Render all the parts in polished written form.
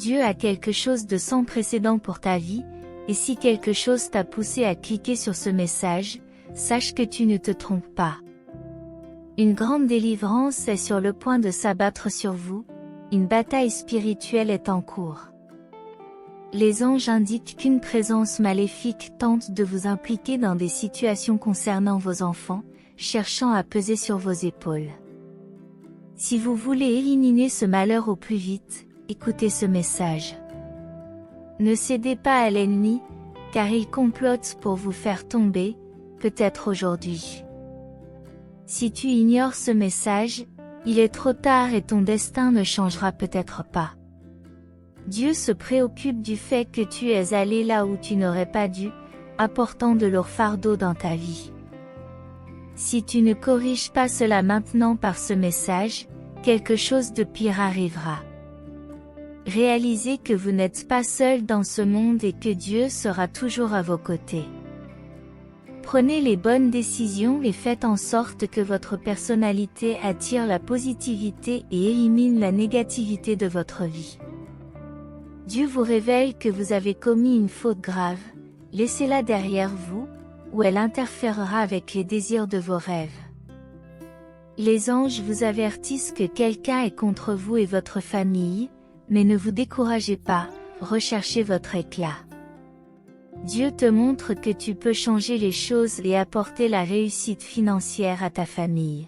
Dieu a quelque chose de sans précédent pour ta vie, et si quelque chose t'a poussé à cliquer sur ce message, sache que tu ne te trompes pas. Une grande délivrance est sur le point de s'abattre sur vous, une bataille spirituelle est en cours. Les anges indiquent qu'une présence maléfique tente de vous impliquer dans des situations concernant vos enfants, cherchant à peser sur vos épaules. Si vous voulez éliminer ce malheur au plus vite, écoutez ce message. Ne cédez pas à l'ennemi, car il complote pour vous faire tomber, peut-être aujourd'hui. Si tu ignores ce message, il est trop tard et ton destin ne changera peut-être pas. Dieu se préoccupe du fait que tu es allé là où tu n'aurais pas dû, apportant de lourds fardeaux dans ta vie. Si tu ne corriges pas cela maintenant par ce message, quelque chose de pire arrivera. Réalisez que vous n'êtes pas seul dans ce monde et que Dieu sera toujours à vos côtés. Prenez les bonnes décisions et faites en sorte que votre personnalité attire la positivité et élimine la négativité de votre vie. Dieu vous révèle que vous avez commis une faute grave, laissez-la derrière vous, ou elle interférera avec les désirs de vos rêves. Les anges vous avertissent que quelqu'un est contre vous et votre famille, mais ne vous découragez pas, recherchez votre éclat. Dieu te montre que tu peux changer les choses et apporter la réussite financière à ta famille.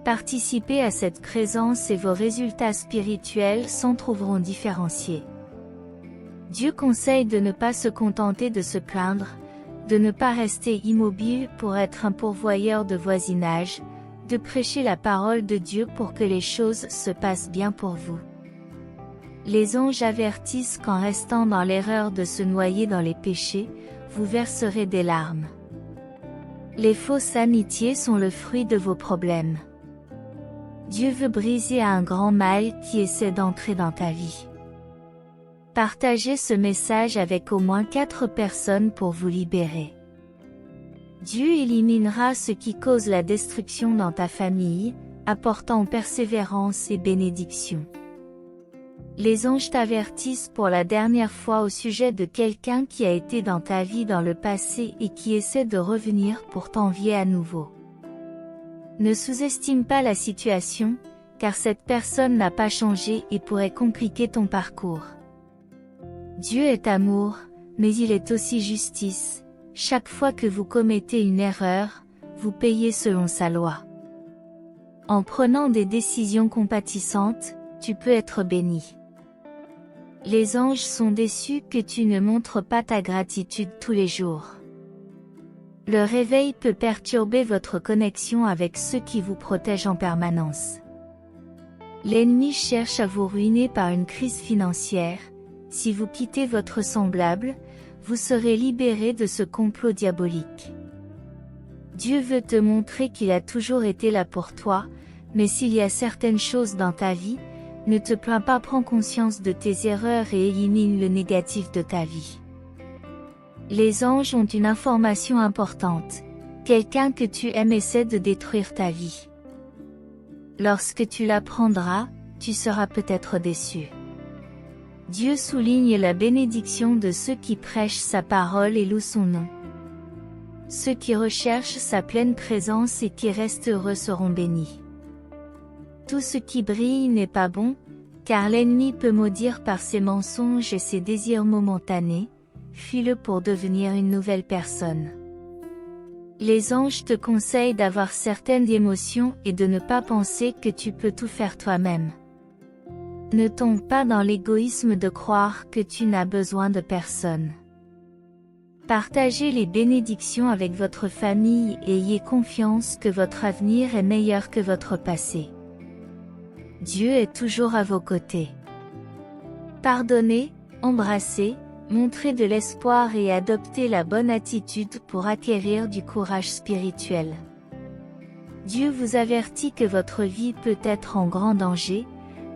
Participez à cette présence et vos résultats spirituels s'en trouveront différenciés. Dieu conseille de ne pas se contenter de se plaindre, de ne pas rester immobile pour être un pourvoyeur de voisinage, de prêcher la parole de Dieu pour que les choses se passent bien pour vous. Les anges avertissent qu'en restant dans l'erreur de se noyer dans les péchés, vous verserez des larmes. Les fausses amitiés sont le fruit de vos problèmes. Dieu veut briser un grand mal qui essaie d'entrer dans ta vie. Partagez ce message avec au moins 4 personnes pour vous libérer. Dieu éliminera ce qui cause la destruction dans ta famille, apportant persévérance et bénédiction. Les anges t'avertissent pour la dernière fois au sujet de quelqu'un qui a été dans ta vie dans le passé et qui essaie de revenir pour t'envier à nouveau. Ne sous-estime pas la situation, car cette personne n'a pas changé et pourrait compliquer ton parcours. Dieu est amour, mais il est aussi justice. Chaque fois que vous commettez une erreur, vous payez selon sa loi. En prenant des décisions compatissantes, tu peux être béni. Les anges sont déçus que tu ne montres pas ta gratitude tous les jours. Le réveil peut perturber votre connexion avec ceux qui vous protègent en permanence. L'ennemi cherche à vous ruiner par une crise financière. Si vous quittez votre semblable, vous serez libéré de ce complot diabolique. Dieu veut te montrer qu'il a toujours été là pour toi, mais s'il y a certaines choses dans ta vie, ne te plains pas, prends conscience de tes erreurs et élimine le négatif de ta vie. Les anges ont une information importante. Quelqu'un que tu aimes essaie de détruire ta vie. Lorsque tu l'apprendras, tu seras peut-être déçu. Dieu souligne la bénédiction de ceux qui prêchent sa parole et louent son nom. Ceux qui recherchent sa pleine présence et qui restent heureux seront bénis. Tout ce qui brille n'est pas bon, car l'ennemi peut maudire par ses mensonges et ses désirs momentanés. Fuis-le pour devenir une nouvelle personne. Les anges te conseillent d'avoir certaines émotions et de ne pas penser que tu peux tout faire toi-même. Ne tombe pas dans l'égoïsme de croire que tu n'as besoin de personne. Partagez les bénédictions avec votre famille et ayez confiance que votre avenir est meilleur que votre passé. Dieu est toujours à vos côtés. Pardonnez, embrassez, montrez de l'espoir et adoptez la bonne attitude pour acquérir du courage spirituel. Dieu vous avertit que votre vie peut être en grand danger,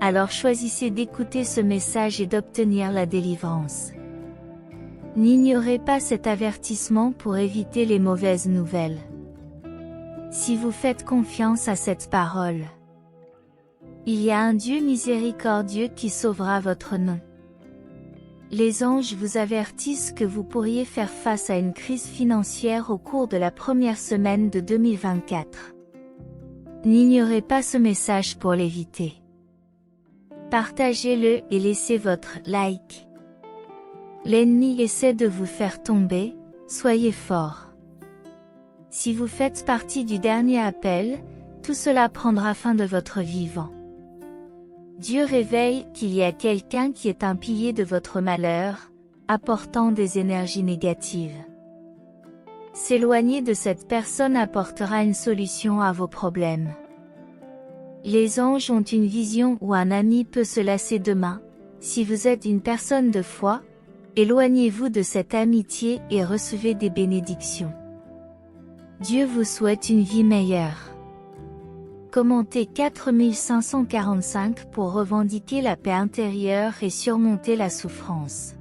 alors choisissez d'écouter ce message et d'obtenir la délivrance. N'ignorez pas cet avertissement pour éviter les mauvaises nouvelles. Si vous faites confiance à cette parole, Il y a un Dieu miséricordieux qui sauvera votre nom. Les anges vous avertissent que vous pourriez faire face à une crise financière au cours de la première semaine de 2024. N'ignorez pas ce message pour l'éviter. Partagez-le et laissez votre like. L'ennemi essaie de vous faire tomber, soyez fort. Si vous faites partie du dernier appel, tout cela prendra fin de votre vivant. Dieu révèle qu'il y a quelqu'un qui est un pilier de votre malheur, apportant des énergies négatives. S'éloigner de cette personne apportera une solution à vos problèmes. Les anges ont une vision où un ami peut se lasser demain. Si vous êtes une personne de foi, éloignez-vous de cette amitié et recevez des bénédictions. Dieu vous souhaite une vie meilleure. Commentez 4545 pour revendiquer la paix intérieure et surmonter la souffrance.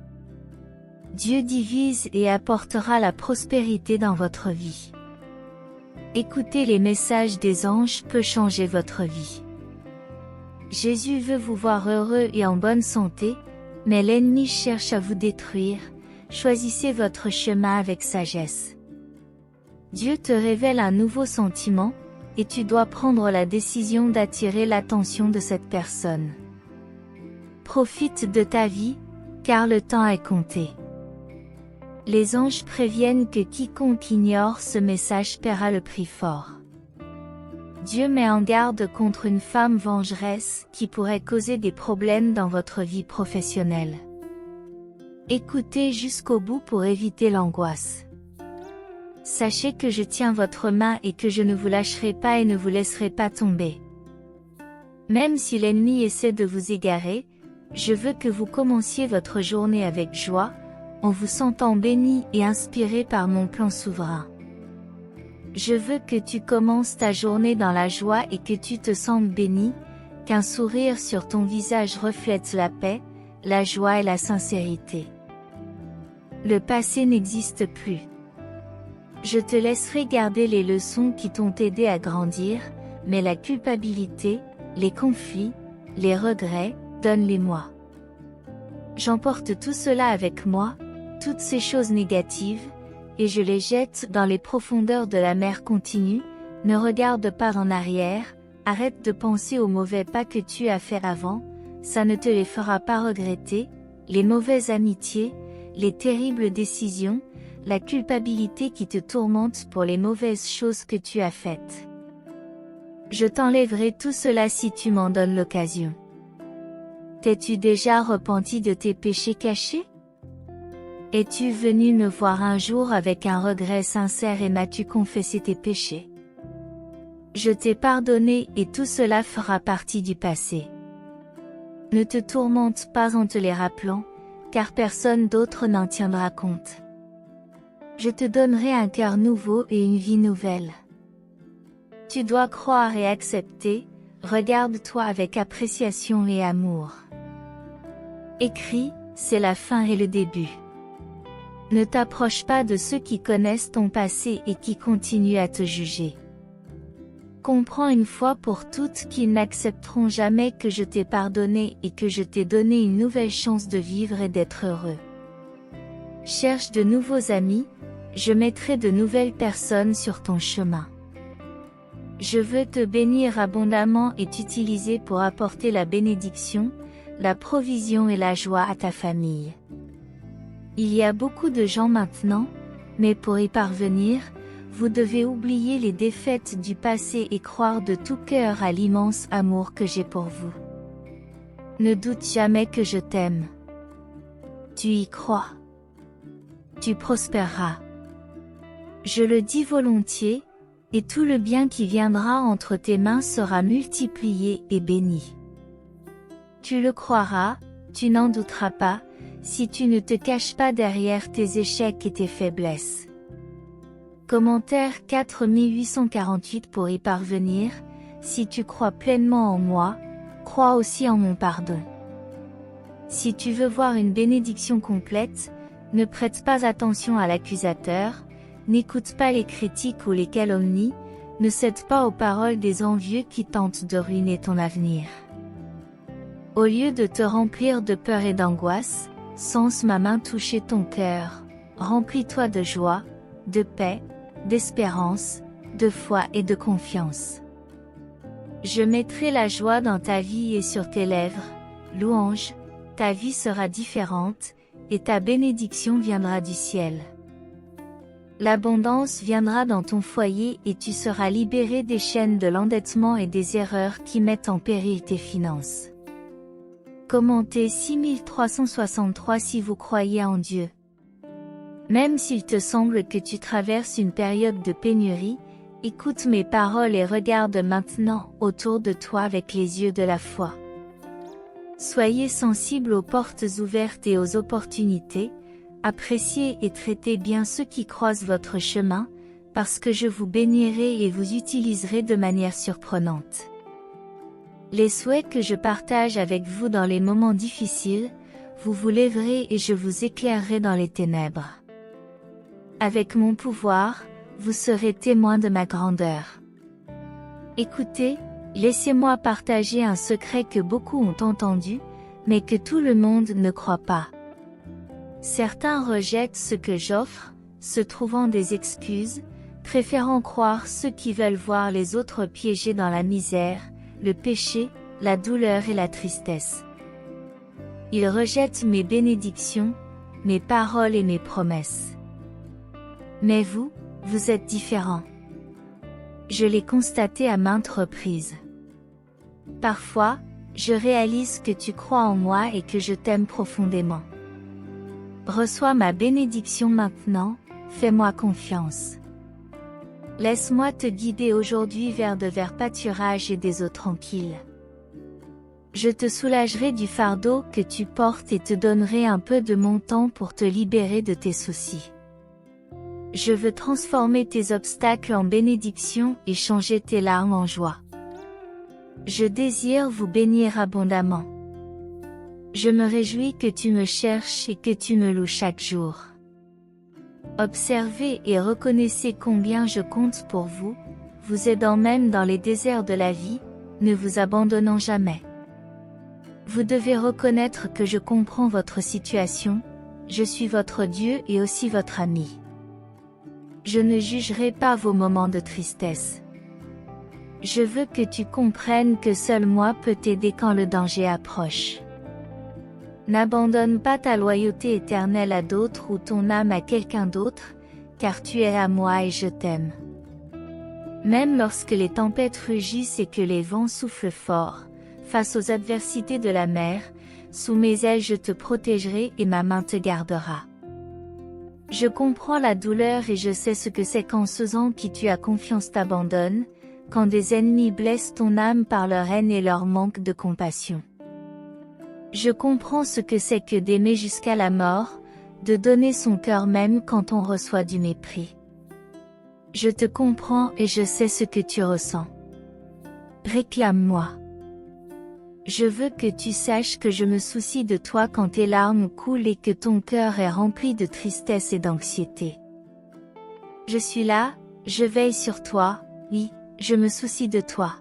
Dieu divise et apportera la prospérité dans votre vie. Écouter les messages des anges peut changer votre vie. Jésus veut vous voir heureux et en bonne santé, mais l'ennemi cherche à vous détruire. Choisissez votre chemin avec sagesse. Dieu te révèle un nouveau sentiment, et tu dois prendre la décision d'attirer l'attention de cette personne. Profite de ta vie, car le temps est compté. Les anges préviennent que quiconque ignore ce message paiera le prix fort. Dieu met en garde contre une femme vengeresse qui pourrait causer des problèmes dans votre vie professionnelle. Écoutez jusqu'au bout pour éviter l'angoisse. Sachez que je tiens votre main et que je ne vous lâcherai pas et ne vous laisserai pas tomber. Même si l'ennemi essaie de vous égarer, je veux que vous commenciez votre journée avec joie, en vous sentant béni et inspiré par mon plan souverain. Je veux que tu commences ta journée dans la joie et que tu te sentes béni, qu'un sourire sur ton visage reflète la paix, la joie et la sincérité. Le passé n'existe plus. Je te laisserai garder les leçons qui t'ont aidé à grandir, mais la culpabilité, les conflits, les regrets, donne-les-moi. J'emporte tout cela avec moi, toutes ces choses négatives, et je les jette dans les profondeurs de la mer continue. Ne regarde pas en arrière, arrête de penser aux mauvais pas que tu as fait avant, ça ne te les fera pas regretter, les mauvaises amitiés, les terribles décisions, la culpabilité qui te tourmente pour les mauvaises choses que tu as faites. Je t'enlèverai tout cela si tu m'en donnes l'occasion. T'es-tu déjà repenti de tes péchés cachés? Es-tu venu me voir un jour avec un regret sincère et m'as-tu confessé tes péchés? Je t'ai pardonné et tout cela fera partie du passé. Ne te tourmente pas en te les rappelant, car personne d'autre n'en tiendra compte. Je te donnerai un cœur nouveau et une vie nouvelle. Tu dois croire et accepter, regarde-toi avec appréciation et amour. Écris, c'est la fin et le début. Ne t'approche pas de ceux qui connaissent ton passé et qui continuent à te juger. Comprends une fois pour toutes qu'ils n'accepteront jamais que je t'ai pardonné et que je t'ai donné une nouvelle chance de vivre et d'être heureux. Cherche de nouveaux amis, je mettrai de nouvelles personnes sur ton chemin. Je veux te bénir abondamment et t'utiliser pour apporter la bénédiction, la provision et la joie à ta famille. Il y a beaucoup de gens maintenant, mais pour y parvenir, vous devez oublier les défaites du passé et croire de tout cœur à l'immense amour que j'ai pour vous. Ne doute jamais que je t'aime. Tu y crois. Tu prospéreras. Je le dis volontiers, et tout le bien qui viendra entre tes mains sera multiplié et béni. Tu le croiras, tu n'en douteras pas, si tu ne te caches pas derrière tes échecs et tes faiblesses. Commentaire 4848 pour y parvenir, si tu crois pleinement en moi, crois aussi en mon pardon. Si tu veux voir une bénédiction complète, ne prête pas attention à l'accusateur, n'écoute pas les critiques ou les calomnies, ne cède pas aux paroles des envieux qui tentent de ruiner ton avenir. Au lieu de te remplir de peur et d'angoisse, sens ma main toucher ton cœur. Remplis-toi de joie, de paix, d'espérance, de foi et de confiance. Je mettrai la joie dans ta vie et sur tes lèvres, louange, ta vie sera différente, et ta bénédiction viendra du ciel. L'abondance viendra dans ton foyer et tu seras libéré des chaînes de l'endettement et des erreurs qui mettent en péril tes finances. Commentez 6363 si vous croyez en Dieu. Même s'il te semble que tu traverses une période de pénurie, écoute mes paroles et regarde maintenant autour de toi avec les yeux de la foi. Soyez sensibles aux portes ouvertes et aux opportunités, appréciez et traitez bien ceux qui croisent votre chemin, parce que je vous bénirai et vous utiliserai de manière surprenante. Les souhaits que je partage avec vous dans les moments difficiles, vous vous lèverez et je vous éclairerai dans les ténèbres. Avec mon pouvoir, vous serez témoins de ma grandeur. Écoutez, laissez-moi partager un secret que beaucoup ont entendu, mais que tout le monde ne croit pas. Certains rejettent ce que j'offre, se trouvant des excuses, préférant croire ceux qui veulent voir les autres piégés dans la misère, le péché, la douleur et la tristesse. Ils rejettent mes bénédictions, mes paroles et mes promesses. Mais vous, vous êtes différents. Je l'ai constaté à maintes reprises. Parfois, je réalise que tu crois en moi et que je t'aime profondément. Reçois ma bénédiction maintenant, fais-moi confiance. Laisse-moi te guider aujourd'hui vers de verts pâturages et des eaux tranquilles. Je te soulagerai du fardeau que tu portes et te donnerai un peu de mon temps pour te libérer de tes soucis. Je veux transformer tes obstacles en bénédictions et changer tes larmes en joie. Je désire vous bénir abondamment. Je me réjouis que tu me cherches et que tu me loues chaque jour. Observez et reconnaissez combien je compte pour vous, vous aidant même dans les déserts de la vie, ne vous abandonnant jamais. Vous devez reconnaître que je comprends votre situation, je suis votre Dieu et aussi votre ami. Je ne jugerai pas vos moments de tristesse. Je veux que tu comprennes que seul moi peux t'aider quand le danger approche. N'abandonne pas ta loyauté éternelle à d'autres ou ton âme à quelqu'un d'autre, car tu es à moi et je t'aime. Même lorsque les tempêtes rugissent et que les vents soufflent fort, face aux adversités de la mer, sous mes ailes je te protégerai et ma main te gardera. Je comprends la douleur et je sais ce que c'est quand ceux en qui tu as confiance t'abandonnent, quand des ennemis blessent ton âme par leur haine et leur manque de compassion. Je comprends ce que c'est que d'aimer jusqu'à la mort, de donner son cœur même quand on reçoit du mépris. Je te comprends et je sais ce que tu ressens. Réclame-moi. Je veux que tu saches que je me soucie de toi quand tes larmes coulent et que ton cœur est rempli de tristesse et d'anxiété. Je suis là, je veille sur toi, oui, je me soucie de toi.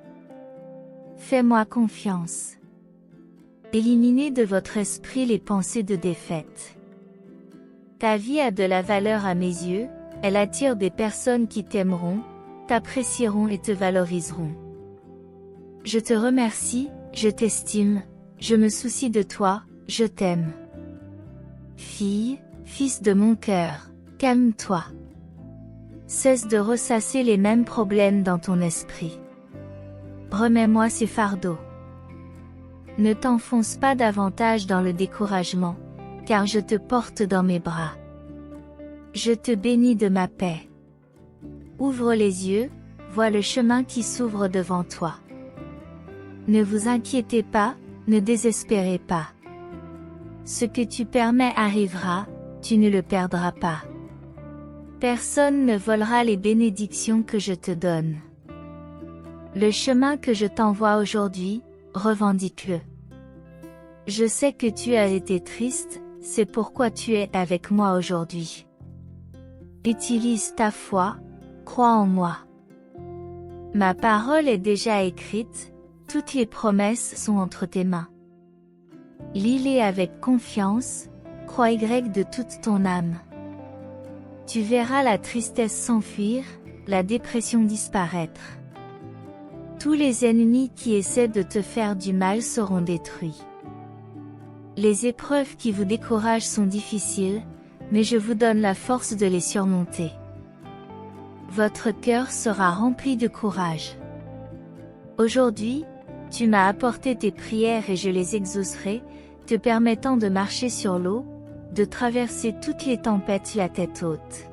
Fais-moi confiance. Éliminez de votre esprit les pensées de défaite. Ta vie a de la valeur à mes yeux, elle attire des personnes qui t'aimeront, t'apprécieront et te valoriseront. Je te remercie, je t'estime, je me soucie de toi, je t'aime. Fille, fils de mon cœur, calme-toi. Cesse de ressasser les mêmes problèmes dans ton esprit. Remets-moi ces fardeaux. Ne t'enfonce pas davantage dans le découragement, car je te porte dans mes bras. Je te bénis de ma paix. Ouvre les yeux, vois le chemin qui s'ouvre devant toi. Ne vous inquiétez pas, ne désespérez pas. Ce que tu permets arrivera, tu ne le perdras pas. Personne ne volera les bénédictions que je te donne. Le chemin que je t'envoie aujourd'hui, revendique-le. Je sais que tu as été triste, c'est pourquoi tu es avec moi aujourd'hui. Utilise ta foi, crois en moi. Ma parole est déjà écrite, toutes les promesses sont entre tes mains. lis-les avec confiance, crois Y de toute ton âme. Tu verras la tristesse s'enfuir, la dépression disparaître. Tous les ennemis qui essaient de te faire du mal seront détruits. Les épreuves qui vous découragent sont difficiles, mais je vous donne la force de les surmonter. Votre cœur sera rempli de courage. Aujourd'hui, tu m'as apporté tes prières et je les exaucerai, te permettant de marcher sur l'eau, de traverser toutes les tempêtes la tête haute.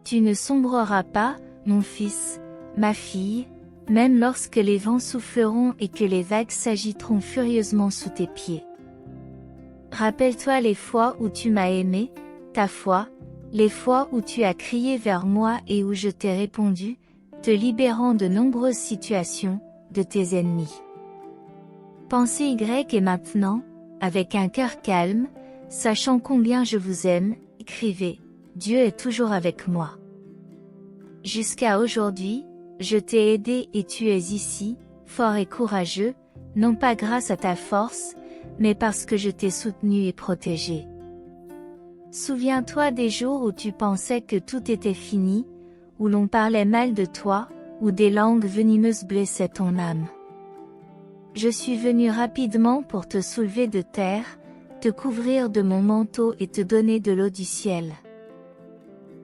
Tu ne sombreras pas, mon fils, ma fille, même lorsque les vents souffleront et que les vagues s'agiteront furieusement sous tes pieds. Rappelle-toi les fois où tu m'as aimé, ta foi, les fois où tu as crié vers moi et où je t'ai répondu, te libérant de nombreuses situations, de tes ennemis. Pensez Y et maintenant, avec un cœur calme, sachant combien je vous aime, écrivez, Dieu est toujours avec moi. Jusqu'à aujourd'hui, je t'ai aidé et tu es ici, fort et courageux, non pas grâce à ta force, mais parce que je t'ai soutenu et protégé. Souviens-toi des jours où tu pensais que tout était fini, où l'on parlait mal de toi, où des langues venimeuses blessaient ton âme. Je suis venu rapidement pour te soulever de terre, te couvrir de mon manteau et te donner de l'eau du ciel.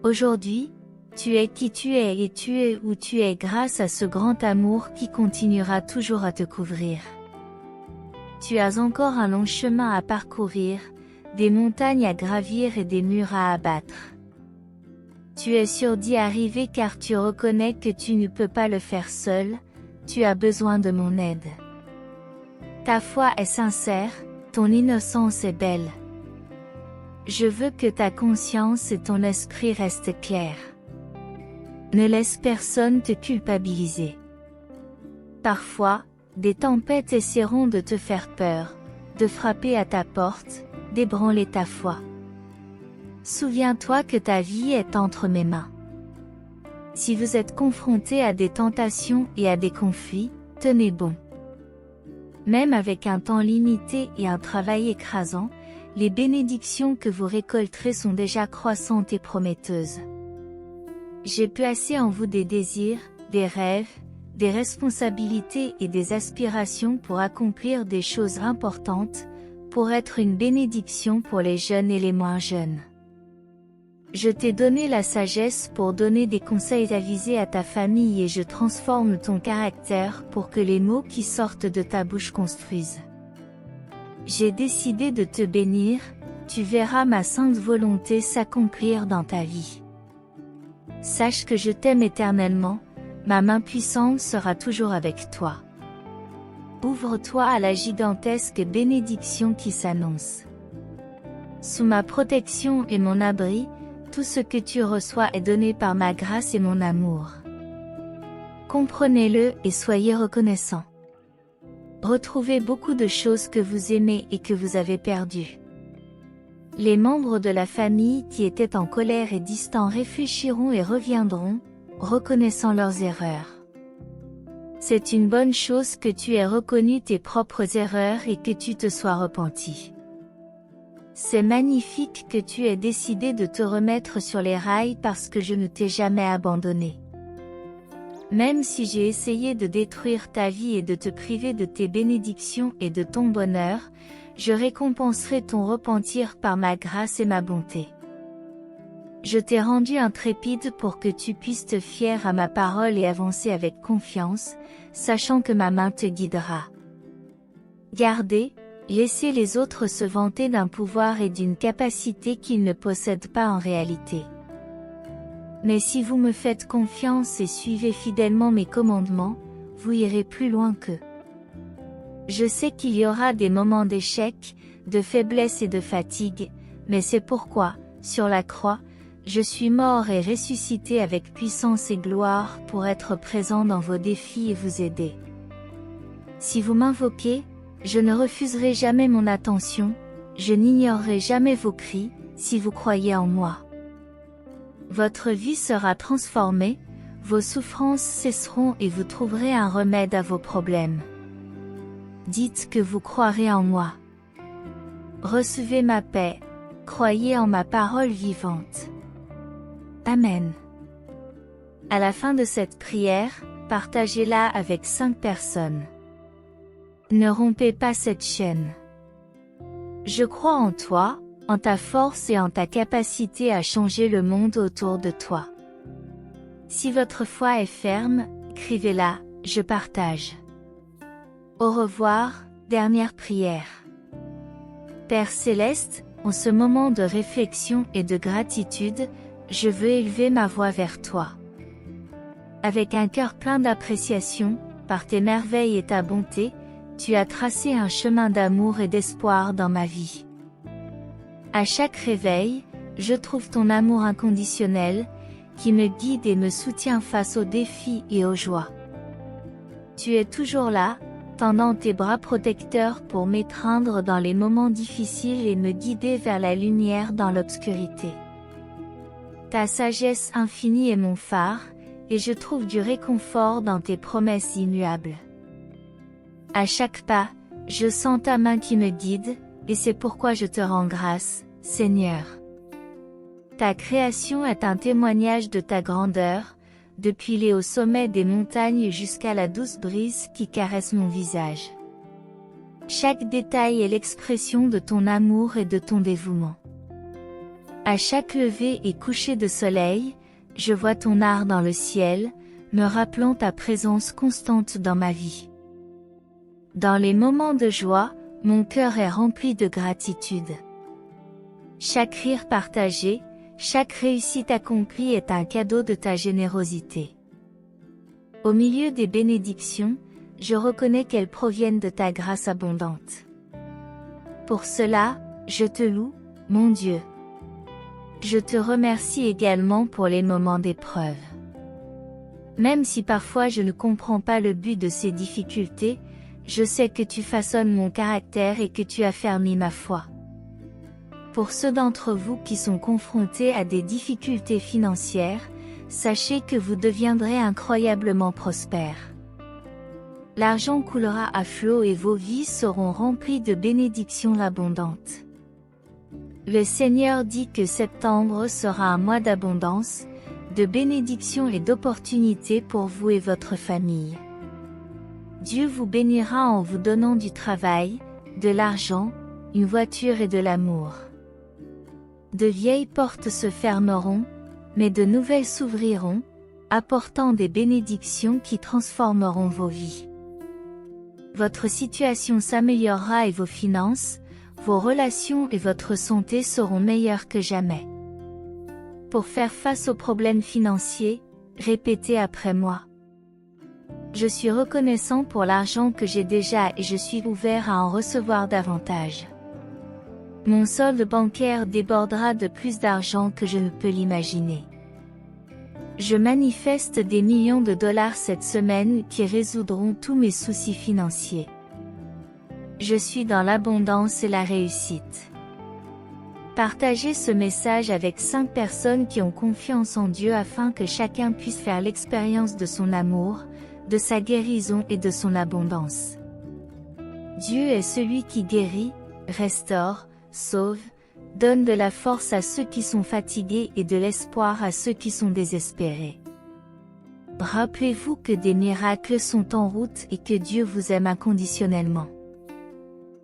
Aujourd'hui, tu es qui tu es et tu es où tu es grâce à ce grand amour qui continuera toujours à te couvrir. Tu as encore un long chemin à parcourir, des montagnes à gravir et des murs à abattre. Tu es sûr d'y arriver car tu reconnais que tu ne peux pas le faire seul, tu as besoin de mon aide. Ta foi est sincère, ton innocence est belle. Je veux que ta conscience et ton esprit restent clairs. Ne laisse personne te culpabiliser. Parfois, des tempêtes essaieront de te faire peur, de frapper à ta porte, d'ébranler ta foi. Souviens-toi que ta vie est entre mes mains. Si vous êtes confronté à des tentations et à des conflits, tenez bon. Même avec un temps limité et un travail écrasant, les bénédictions que vous récolterez sont déjà croissantes et prometteuses. J'ai placé en vous des désirs, des rêves, des responsabilités et des aspirations pour accomplir des choses importantes, pour être une bénédiction pour les jeunes et les moins jeunes. Je t'ai donné la sagesse pour donner des conseils avisés à ta famille et je transforme ton caractère pour que les mots qui sortent de ta bouche construisent. J'ai décidé de te bénir, tu verras ma sainte volonté s'accomplir dans ta vie. Sache que je t'aime éternellement, ma main puissante sera toujours avec toi. Ouvre-toi à la gigantesque bénédiction qui s'annonce. Sous ma protection et mon abri, tout ce que tu reçois est donné par ma grâce et mon amour. Comprenez-le et soyez reconnaissants. Retrouvez beaucoup de choses que vous aimez et que vous avez perdues. Les membres de la famille qui étaient en colère et distants réfléchiront et reviendront, reconnaissant leurs erreurs. C'est une bonne chose que tu aies reconnu tes propres erreurs et que tu te sois repenti. C'est magnifique que tu aies décidé de te remettre sur les rails parce que je ne t'ai jamais abandonné. Même si j'ai essayé de détruire ta vie et de te priver de tes bénédictions et de ton bonheur, je récompenserai ton repentir par ma grâce et ma bonté. Je t'ai rendu intrépide pour que tu puisses te fier à ma parole et avancer avec confiance, sachant que ma main te guidera. Gardez, laissez les autres se vanter d'un pouvoir et d'une capacité qu'ils ne possèdent pas en réalité. Mais si vous me faites confiance et suivez fidèlement mes commandements, vous irez plus loin qu'eux. Je sais qu'il y aura des moments d'échec, de faiblesse et de fatigue, mais c'est pourquoi, sur la croix, je suis mort et ressuscité avec puissance et gloire pour être présent dans vos défis et vous aider. Si vous m'invoquez, je ne refuserai jamais mon attention, je n'ignorerai jamais vos cris, si vous croyez en moi. Votre vie sera transformée, vos souffrances cesseront et vous trouverez un remède à vos problèmes. Dites que vous croirez en moi. recevez ma paix, croyez en ma parole vivante. Amen. À la fin de cette prière, partagez-la avec 5 personnes. Ne rompez pas cette chaîne. Je crois en toi, en ta force et en ta capacité à changer le monde autour de toi. Si votre foi est ferme, écrivez-la, je partage. Au revoir, dernière prière. Père Céleste, en ce moment de réflexion et de gratitude, je veux élever ma voix vers toi. Avec un cœur plein d'appréciation, par tes merveilles et ta bonté, tu as tracé un chemin d'amour et d'espoir dans ma vie. À chaque réveil, je trouve ton amour inconditionnel, qui me guide et me soutient face aux défis et aux joies. Tu es toujours là, tendant tes bras protecteurs pour m'étreindre dans les moments difficiles et me guider vers la lumière dans l'obscurité. Ta sagesse infinie est mon phare, et je trouve du réconfort dans tes promesses immuables. À chaque pas, je sens ta main qui me guide, et c'est pourquoi je te rends grâce, Seigneur. Ta création est un témoignage de ta grandeur, depuis les hauts sommets des montagnes jusqu'à la douce brise qui caresse mon visage. Chaque détail est l'expression de ton amour et de ton dévouement. À chaque lever et coucher de soleil, je vois ton art dans le ciel, me rappelant ta présence constante dans ma vie. Dans les moments de joie, mon cœur est rempli de gratitude. Chaque rire partagé, chaque réussite accomplie est un cadeau de ta générosité. Au milieu des bénédictions, je reconnais qu'elles proviennent de ta grâce abondante. Pour cela, je te loue, mon Dieu. Je te remercie également pour les moments d'épreuve. Même si parfois je ne comprends pas le but de ces difficultés, je sais que tu façonnes mon caractère et que tu affermis ma foi. Pour ceux d'entre vous qui sont confrontés à des difficultés financières, sachez que vous deviendrez incroyablement prospères. L'argent coulera à flot et vos vies seront remplies de bénédictions abondantes. Le Seigneur dit que septembre sera un mois d'abondance, de bénédictions et d'opportunités pour vous et votre famille. Dieu vous bénira en vous donnant du travail, de l'argent, une voiture et de l'amour. De vieilles portes se fermeront, mais de nouvelles s'ouvriront, apportant des bénédictions qui transformeront vos vies. Votre situation s'améliorera et vos finances, vos relations et votre santé seront meilleures que jamais. Pour faire face aux problèmes financiers, répétez après moi. Je suis reconnaissant pour l'argent que j'ai déjà et je suis ouvert à en recevoir davantage. Mon solde bancaire débordera de plus d'argent que je ne peux l'imaginer. Je manifeste des millions de dollars cette semaine qui résoudront tous mes soucis financiers. Je suis dans l'abondance et la réussite. Partagez ce message avec 5 personnes qui ont confiance en Dieu afin que chacun puisse faire l'expérience de son amour, de sa guérison et de son abondance. Dieu est celui qui guérit, restaure, sauve, donne de la force à ceux qui sont fatigués et de l'espoir à ceux qui sont désespérés. Rappelez-vous que des miracles sont en route et que Dieu vous aime inconditionnellement.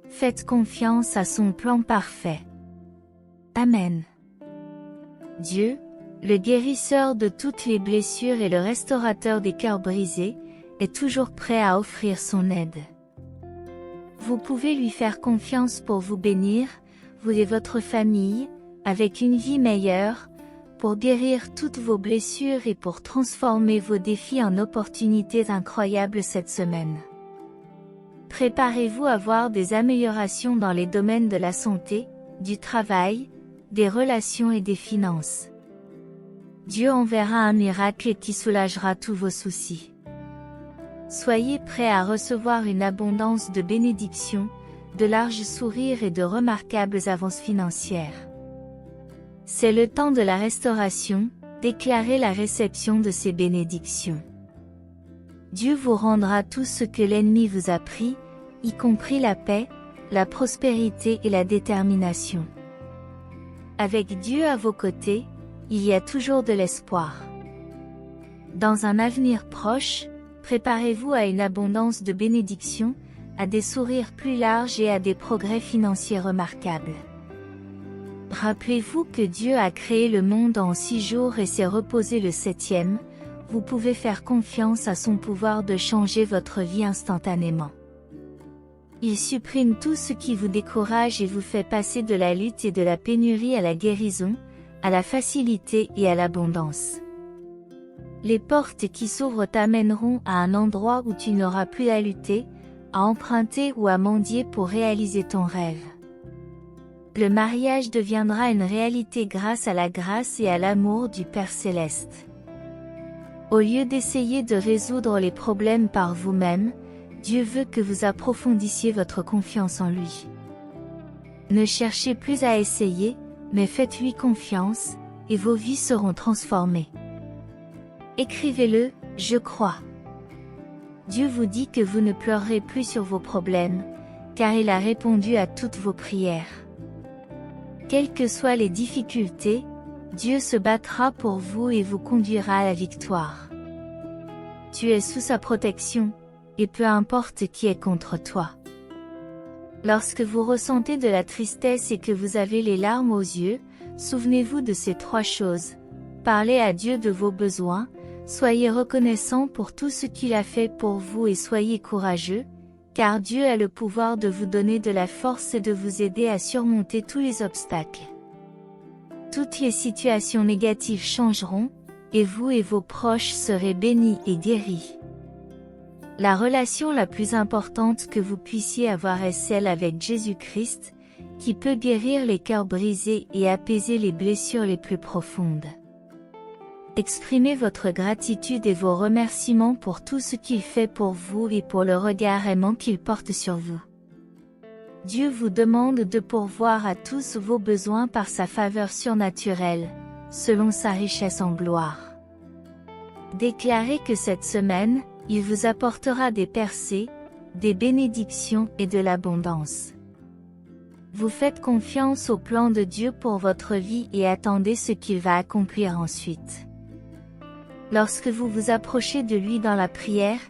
Faites confiance à son plan parfait. Amen. Dieu, le guérisseur de toutes les blessures et le restaurateur des cœurs brisés, est toujours prêt à offrir son aide. Vous pouvez lui faire confiance pour vous bénir, vous et votre famille, avec une vie meilleure, pour guérir toutes vos blessures et pour transformer vos défis en opportunités incroyables cette semaine. Préparez-vous à voir des améliorations dans les domaines de la santé, du travail, des relations et des finances. Dieu enverra un miracle qui soulagera tous vos soucis. Soyez prêts à recevoir une abondance de bénédictions, de larges sourires et de remarquables avances financières. C'est le temps de la restauration, déclarez la réception de ces bénédictions. Dieu vous rendra tout ce que l'ennemi vous a pris, y compris la paix, la prospérité et la détermination. Avec Dieu à vos côtés, il y a toujours de l'espoir. Dans un avenir proche, préparez-vous à une abondance de bénédictions, à des sourires plus larges et à des progrès financiers remarquables. Rappelez-vous que Dieu a créé le monde en 6 jours et s'est reposé le 7e, vous pouvez faire confiance à son pouvoir de changer votre vie instantanément. Il supprime tout ce qui vous décourage et vous fait passer de la lutte et de la pénurie à la guérison, à la facilité et à l'abondance. Les portes qui s'ouvrent t'amèneront à un endroit où tu n'auras plus à lutter, à emprunter ou à mendier pour réaliser ton rêve. Le mariage deviendra une réalité grâce à la grâce et à l'amour du Père Céleste. Au lieu d'essayer de résoudre les problèmes par vous-même, Dieu veut que vous approfondissiez votre confiance en lui. Ne cherchez plus à essayer, mais faites-lui confiance, et vos vies seront transformées. Écrivez-le, je crois. Dieu vous dit que vous ne pleurerez plus sur vos problèmes, car il a répondu à toutes vos prières. Quelles que soient les difficultés, Dieu se battra pour vous et vous conduira à la victoire. Tu es sous sa protection, et peu importe qui est contre toi. Lorsque vous ressentez de la tristesse et que vous avez les larmes aux yeux, souvenez-vous de ces 3 choses. Parlez à Dieu de vos besoins, soyez reconnaissant pour tout ce qu'il a fait pour vous et soyez courageux, car Dieu a le pouvoir de vous donner de la force et de vous aider à surmonter tous les obstacles. Toutes les situations négatives changeront, et vous et vos proches serez bénis et guéris. La relation la plus importante que vous puissiez avoir est celle avec Jésus-Christ, qui peut guérir les cœurs brisés et apaiser les blessures les plus profondes. Exprimez votre gratitude et vos remerciements pour tout ce qu'il fait pour vous et pour le regard aimant qu'il porte sur vous. Dieu vous demande de pourvoir à tous vos besoins par sa faveur surnaturelle, selon sa richesse en gloire. Déclarez que cette semaine, il vous apportera des percées, des bénédictions et de l'abondance. Vous faites confiance au plan de Dieu pour votre vie et attendez ce qu'il va accomplir ensuite. Lorsque vous vous approchez de lui dans la prière,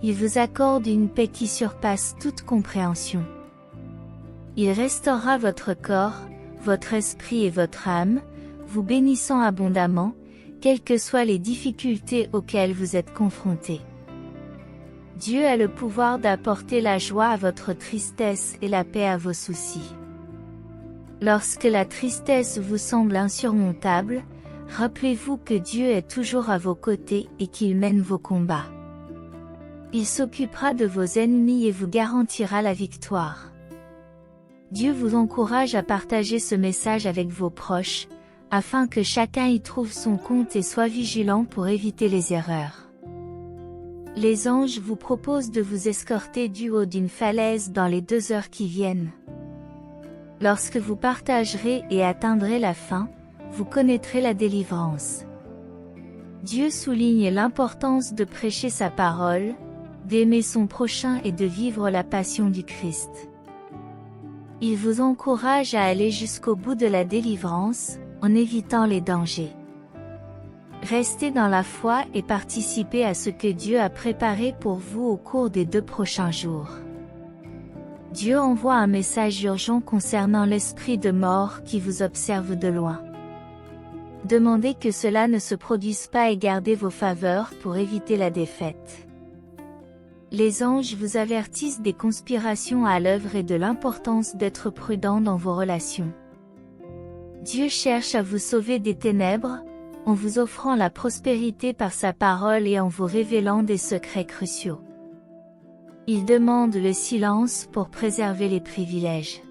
il vous accorde une paix qui surpasse toute compréhension. Il restaurera votre corps, votre esprit et votre âme, vous bénissant abondamment, quelles que soient les difficultés auxquelles vous êtes confrontés. Dieu a le pouvoir d'apporter la joie à votre tristesse et la paix à vos soucis. Lorsque la tristesse vous semble insurmontable, rappelez-vous que Dieu est toujours à vos côtés et qu'il mène vos combats. Il s'occupera de vos ennemis et vous garantira la victoire. Dieu vous encourage à partager ce message avec vos proches, afin que chacun y trouve son compte et soit vigilant pour éviter les erreurs. Les anges vous proposent de vous escorter du haut d'une falaise dans les 2 heures qui viennent. Lorsque vous partagerez et atteindrez la fin, vous connaîtrez la délivrance. Dieu souligne l'importance de prêcher sa parole, d'aimer son prochain et de vivre la passion du Christ. Il vous encourage à aller jusqu'au bout de la délivrance, en évitant les dangers. Restez dans la foi et participez à ce que Dieu a préparé pour vous au cours des 2 prochains jours. Dieu envoie un message urgent concernant l'esprit de mort qui vous observe de loin. Demandez que cela ne se produise pas et gardez vos faveurs pour éviter la défaite. Les anges vous avertissent des conspirations à l'œuvre et de l'importance d'être prudent dans vos relations. Dieu cherche à vous sauver des ténèbres, en vous offrant la prospérité par sa parole et en vous révélant des secrets cruciaux. Il demande le silence pour préserver les privilèges.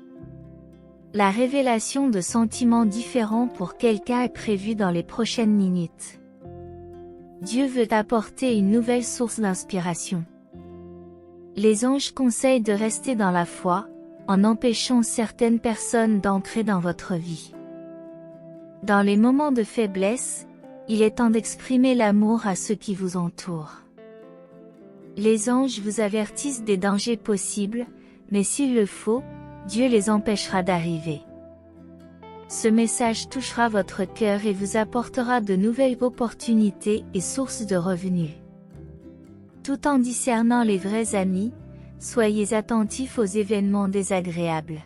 La révélation de sentiments différents pour quelqu'un est prévue dans les prochaines minutes. Dieu veut apporter une nouvelle source d'inspiration. Les anges conseillent de rester dans la foi, en empêchant certaines personnes d'entrer dans votre vie. Dans les moments de faiblesse, il est temps d'exprimer l'amour à ceux qui vous entourent. Les anges vous avertissent des dangers possibles, mais s'il le faut, Dieu les empêchera d'arriver. Ce message touchera votre cœur et vous apportera de nouvelles opportunités et sources de revenus. Tout en discernant les vrais amis, soyez attentifs aux événements désagréables.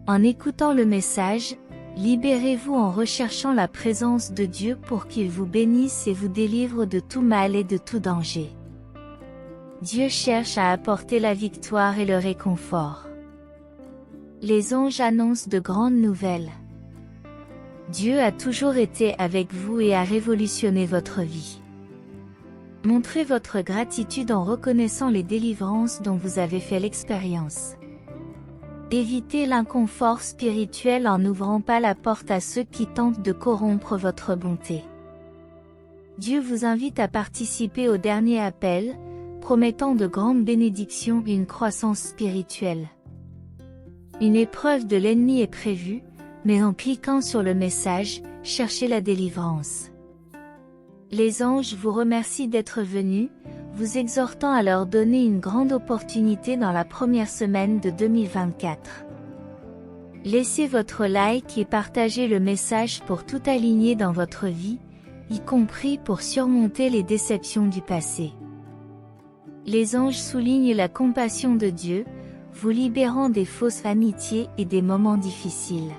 En écoutant le message, libérez-vous en recherchant la présence de Dieu pour qu'il vous bénisse et vous délivre de tout mal et de tout danger. Dieu cherche à apporter la victoire et le réconfort. Les anges annoncent de grandes nouvelles. Dieu a toujours été avec vous et a révolutionné votre vie. Montrez votre gratitude en reconnaissant les délivrances dont vous avez fait l'expérience. Évitez l'inconfort spirituel en n'ouvrant pas la porte à ceux qui tentent de corrompre votre bonté. Dieu vous invite à participer au dernier appel, promettant de grandes bénédictions et une croissance spirituelle. Une épreuve de l'ennemi est prévue, mais en cliquant sur le message, cherchez la délivrance. Les anges vous remercient d'être venus, vous exhortant à leur donner une grande opportunité dans la première semaine de 2024. Laissez votre like et partagez le message pour tout aligner dans votre vie, y compris pour surmonter les déceptions du passé. Les anges soulignent la compassion de Dieu, vous libérant des fausses amitiés et des moments difficiles.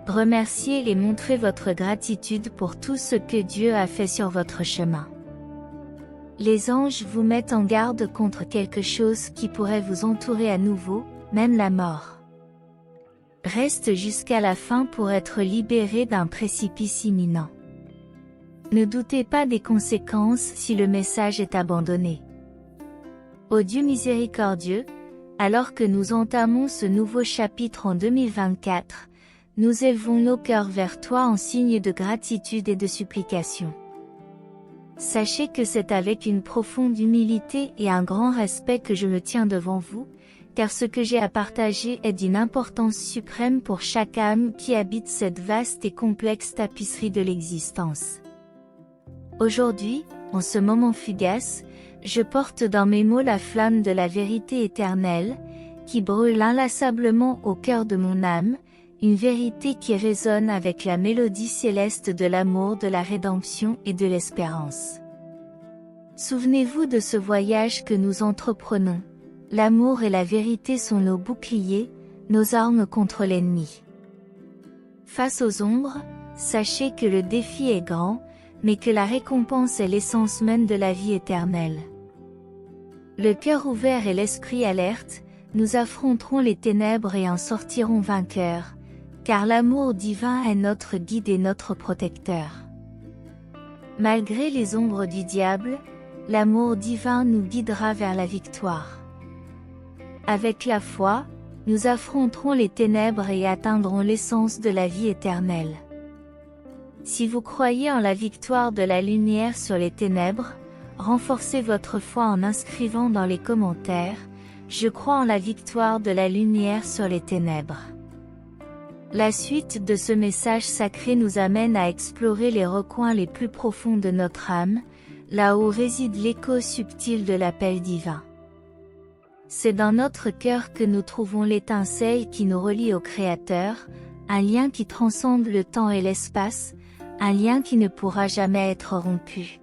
Remerciez et montrez votre gratitude pour tout ce que Dieu a fait sur votre chemin. Les anges vous mettent en garde contre quelque chose qui pourrait vous entourer à nouveau, même la mort. Reste jusqu'à la fin pour être libéré d'un précipice imminent. Ne doutez pas des conséquences si le message est abandonné. Ô Dieu miséricordieux, alors que nous entamons ce nouveau chapitre en 2024, nous élevons nos cœurs vers toi en signe de gratitude et de supplication. Sachez que c'est avec une profonde humilité et un grand respect que je me tiens devant vous, car ce que j'ai à partager est d'une importance suprême pour chaque âme qui habite cette vaste et complexe tapisserie de l'existence. Aujourd'hui, en ce moment fugace, je porte dans mes mots la flamme de la vérité éternelle, qui brûle inlassablement au cœur de mon âme, une vérité qui résonne avec la mélodie céleste de l'amour, de la rédemption et de l'espérance. Souvenez-vous de ce voyage que nous entreprenons. L'amour et la vérité sont nos boucliers, nos armes contre l'ennemi. Face aux ombres, sachez que le défi est grand, mais que la récompense est l'essence même de la vie éternelle. Le cœur ouvert et l'esprit alerte, nous affronterons les ténèbres et en sortirons vainqueurs, car l'amour divin est notre guide et notre protecteur. Malgré les ombres du diable, l'amour divin nous guidera vers la victoire. Avec la foi, nous affronterons les ténèbres et atteindrons l'essence de la vie éternelle. Si vous croyez en la victoire de la lumière sur les ténèbres, renforcez votre foi en inscrivant dans les commentaires « Je crois en la victoire de la lumière sur les ténèbres ». La suite de ce message sacré nous amène à explorer les recoins les plus profonds de notre âme, là où réside l'écho subtil de l'appel divin. C'est dans notre cœur que nous trouvons l'étincelle qui nous relie au Créateur, un lien qui transcende le temps et l'espace, un lien qui ne pourra jamais être rompu.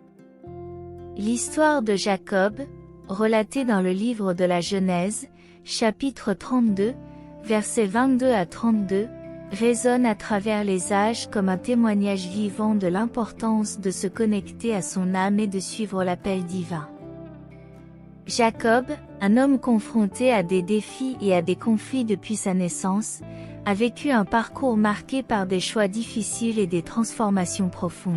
L'histoire de Jacob, relatée dans le livre de la Genèse, chapitre 32, versets 22 à 32, résonne à travers les âges comme un témoignage vivant de l'importance de se connecter à son âme et de suivre l'appel divin. Jacob, un homme confronté à des défis et à des conflits depuis sa naissance, a vécu un parcours marqué par des choix difficiles et des transformations profondes.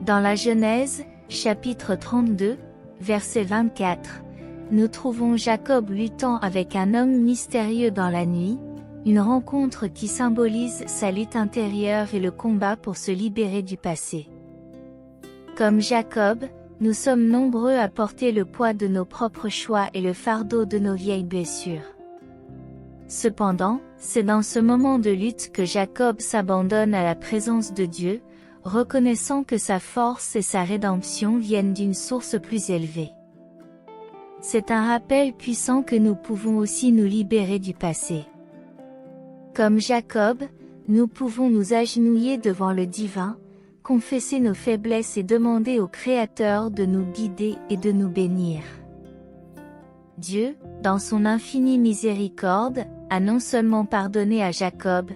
Dans la Genèse, chapitre 32, verset 24, nous trouvons Jacob luttant avec un homme mystérieux dans la nuit, une rencontre qui symbolise sa lutte intérieure et le combat pour se libérer du passé. Comme Jacob, nous sommes nombreux à porter le poids de nos propres choix et le fardeau de nos vieilles blessures. Cependant, c'est dans ce moment de lutte que Jacob s'abandonne à la présence de Dieu, reconnaissant que sa force et sa rédemption viennent d'une source plus élevée. C'est un rappel puissant que nous pouvons aussi nous libérer du passé. Comme Jacob, nous pouvons nous agenouiller devant le divin, confesser nos faiblesses et demander au Créateur de nous guider et de nous bénir. Dieu, dans son infinie miséricorde, a non seulement pardonné à Jacob,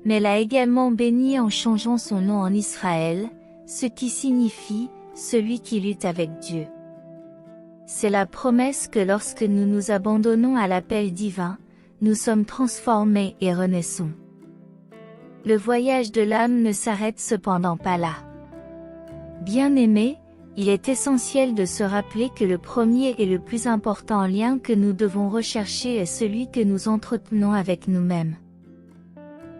mais l'a également béni en changeant son nom en Israël, ce qui signifie « celui qui lutte avec Dieu ». C'est la promesse que lorsque nous nous abandonnons à l'appel divin, nous sommes transformés et renaissons. Le voyage de l'âme ne s'arrête cependant pas là. Bien-aimés, il est essentiel de se rappeler que le premier et le plus important lien que nous devons rechercher est celui que nous entretenons avec nous-mêmes.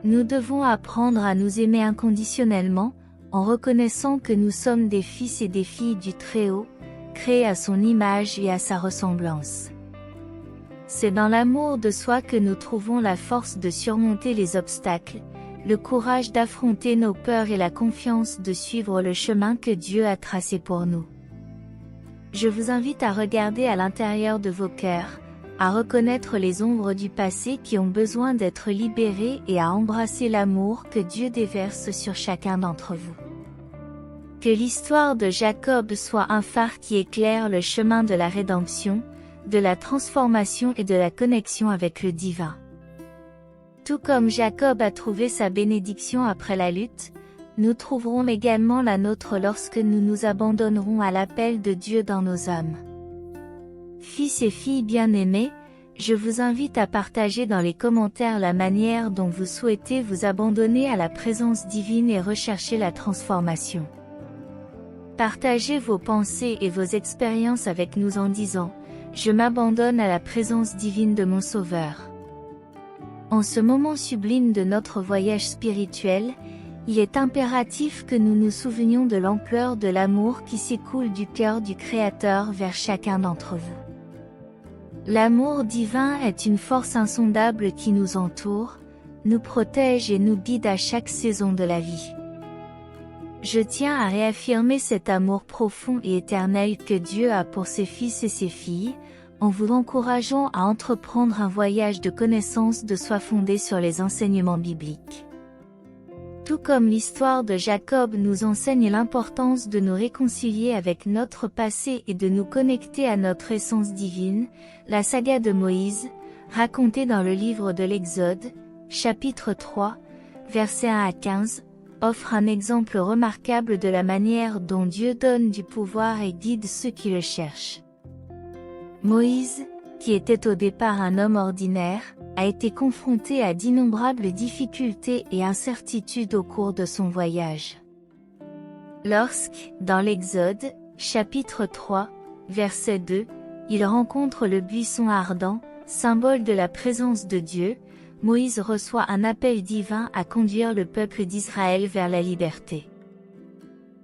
Nous devons apprendre à nous aimer inconditionnellement, en reconnaissant que nous sommes des fils et des filles du Très-Haut, créés à son image et à sa ressemblance. C'est dans l'amour de soi que nous trouvons la force de surmonter les obstacles, le courage d'affronter nos peurs et la confiance de suivre le chemin que Dieu a tracé pour nous. Je vous invite à regarder à l'intérieur de vos cœurs, à reconnaître les ombres du passé qui ont besoin d'être libérées et à embrasser l'amour que Dieu déverse sur chacun d'entre vous. Que l'histoire de Jacob soit un phare qui éclaire le chemin de la rédemption, de la transformation et de la connexion avec le divin. Tout comme Jacob a trouvé sa bénédiction après la lutte, nous trouverons également la nôtre lorsque nous nous abandonnerons à l'appel de Dieu dans nos âmes. Fils et filles bien-aimés, je vous invite à partager dans les commentaires la manière dont vous souhaitez vous abandonner à la présence divine et rechercher la transformation. Partagez vos pensées et vos expériences avec nous en disant « Je m'abandonne à la présence divine de mon Sauveur ». En ce moment sublime de notre voyage spirituel, il est impératif que nous nous souvenions de l'ampleur de l'amour qui s'écoule du cœur du Créateur vers chacun d'entre vous. L'amour divin est une force insondable qui nous entoure, nous protège et nous guide à chaque saison de la vie. Je tiens à réaffirmer cet amour profond et éternel que Dieu a pour ses fils et ses filles, en vous encourageant à entreprendre un voyage de connaissance de soi fondé sur les enseignements bibliques. Tout comme l'histoire de Jacob nous enseigne l'importance de nous réconcilier avec notre passé et de nous connecter à notre essence divine, la saga de Moïse, racontée dans le livre de l'Exode, chapitre 3, versets 1 à 15, offre un exemple remarquable de la manière dont Dieu donne du pouvoir et guide ceux qui le cherchent. Moïse, qui était au départ un homme ordinaire, a été confronté à d'innombrables difficultés et incertitudes au cours de son voyage. Lorsque, dans l'Exode, chapitre 3, verset 2, il rencontre le buisson ardent, symbole de la présence de Dieu, Moïse reçoit un appel divin à conduire le peuple d'Israël vers la liberté.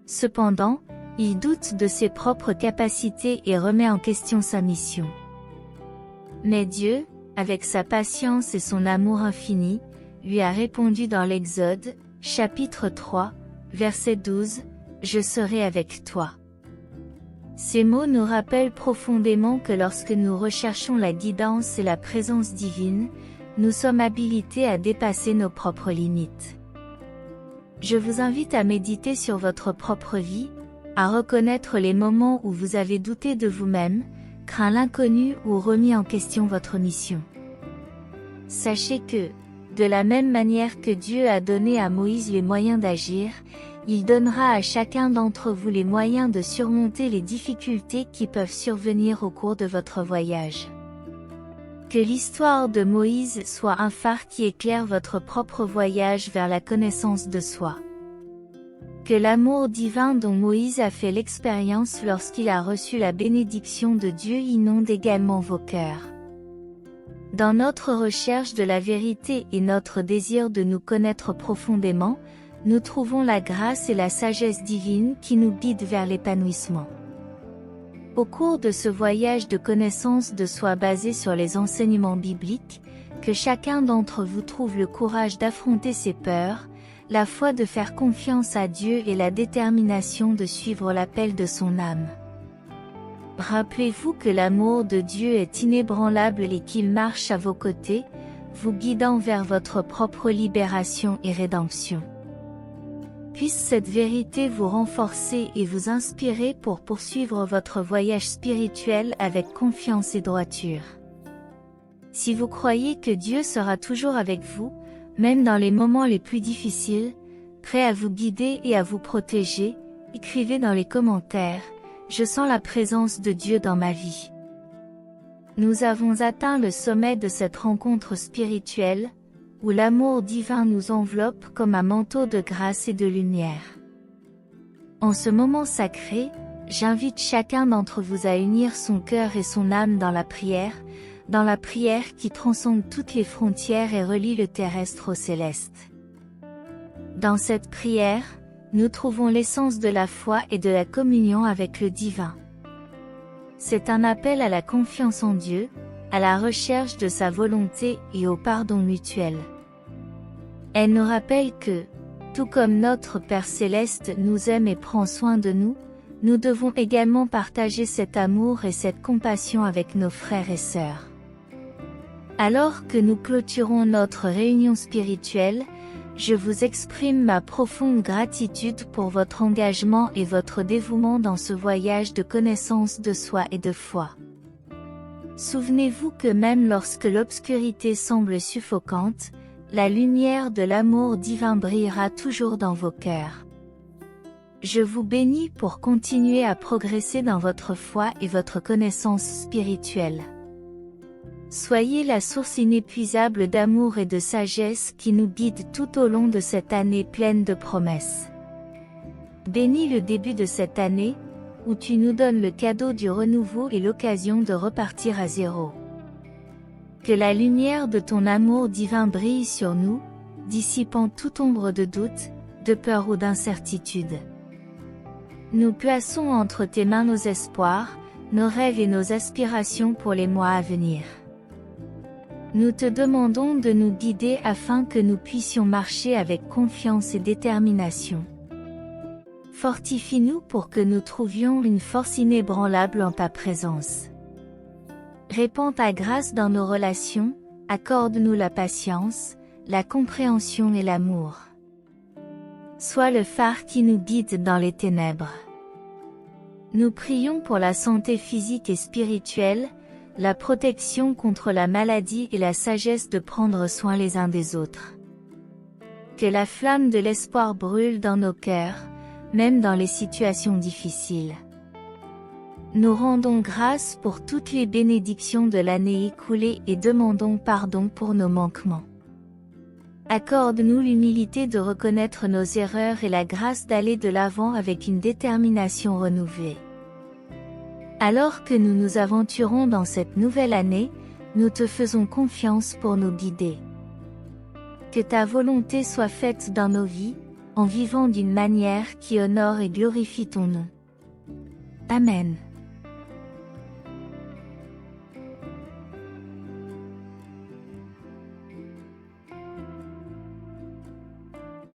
Cependant, il doute de ses propres capacités et remet en question sa mission. Mais Dieu, avec sa patience et son amour infini, lui a répondu dans l'Exode, chapitre 3, verset 12, « Je serai avec toi ». Ces mots nous rappellent profondément que lorsque nous recherchons la guidance et la présence divine, nous sommes habilités à dépasser nos propres limites. Je vous invite à méditer sur votre propre vie, à reconnaître les moments où vous avez douté de vous-même, craint l'inconnu ou remis en question votre mission. Sachez que, de la même manière que Dieu a donné à Moïse les moyens d'agir, il donnera à chacun d'entre vous les moyens de surmonter les difficultés qui peuvent survenir au cours de votre voyage. Que l'histoire de Moïse soit un phare qui éclaire votre propre voyage vers la connaissance de soi. Que l'amour divin dont Moïse a fait l'expérience lorsqu'il a reçu la bénédiction de Dieu inonde également vos cœurs. Dans notre recherche de la vérité et notre désir de nous connaître profondément, nous trouvons la grâce et la sagesse divine qui nous guident vers l'épanouissement. Au cours de ce voyage de connaissance de soi basé sur les enseignements bibliques, que chacun d'entre vous trouve le courage d'affronter ses peurs, la foi de faire confiance à Dieu et la détermination de suivre l'appel de son âme. Rappelez-vous que l'amour de Dieu est inébranlable et qu'il marche à vos côtés, vous guidant vers votre propre libération et rédemption. Puisse cette vérité vous renforcer et vous inspirer pour poursuivre votre voyage spirituel avec confiance et droiture. Si vous croyez que Dieu sera toujours avec vous, même dans les moments les plus difficiles, prêt à vous guider et à vous protéger, écrivez dans les commentaires « Je sens la présence de Dieu dans ma vie ». Nous avons atteint le sommet de cette rencontre spirituelle, où l'amour divin nous enveloppe comme un manteau de grâce et de lumière. En ce moment sacré, j'invite chacun d'entre vous à unir son cœur et son âme dans la prière qui transcende toutes les frontières et relie le terrestre au céleste. Dans cette prière, nous trouvons l'essence de la foi et de la communion avec le divin. C'est un appel à la confiance en Dieu, à la recherche de sa volonté et au pardon mutuel. Elle nous rappelle que, tout comme notre Père Céleste nous aime et prend soin de nous, nous devons également partager cet amour et cette compassion avec nos frères et sœurs. Alors que nous clôturons notre réunion spirituelle, je vous exprime ma profonde gratitude pour votre engagement et votre dévouement dans ce voyage de connaissance de soi et de foi. Souvenez-vous que même lorsque l'obscurité semble suffocante, la lumière de l'amour divin brillera toujours dans vos cœurs. Je vous bénis pour continuer à progresser dans votre foi et votre connaissance spirituelle. Soyez la source inépuisable d'amour et de sagesse qui nous guide tout au long de cette année pleine de promesses. Bénis le début de cette année, où tu nous donnes le cadeau du renouveau et l'occasion de repartir à zéro. Que la lumière de ton amour divin brille sur nous, dissipant toute ombre de doute, de peur ou d'incertitude. Nous plaçons entre tes mains nos espoirs, nos rêves et nos aspirations pour les mois à venir. Nous te demandons de nous guider afin que nous puissions marcher avec confiance et détermination. Fortifie-nous pour que nous trouvions une force inébranlable en ta présence. Répands ta grâce dans nos relations, accorde-nous la patience, la compréhension et l'amour. Sois le phare qui nous guide dans les ténèbres. Nous prions pour la santé physique et spirituelle, la protection contre la maladie et la sagesse de prendre soin les uns des autres. Que la flamme de l'espoir brûle dans nos cœurs, même dans les situations difficiles. Nous rendons grâce pour toutes les bénédictions de l'année écoulée et demandons pardon pour nos manquements. Accorde-nous l'humilité de reconnaître nos erreurs et la grâce d'aller de l'avant avec une détermination renouvelée. Alors que nous nous aventurons dans cette nouvelle année, nous te faisons confiance pour nous guider. Que ta volonté soit faite dans nos vies, en vivant d'une manière qui honore et glorifie ton nom. Amen.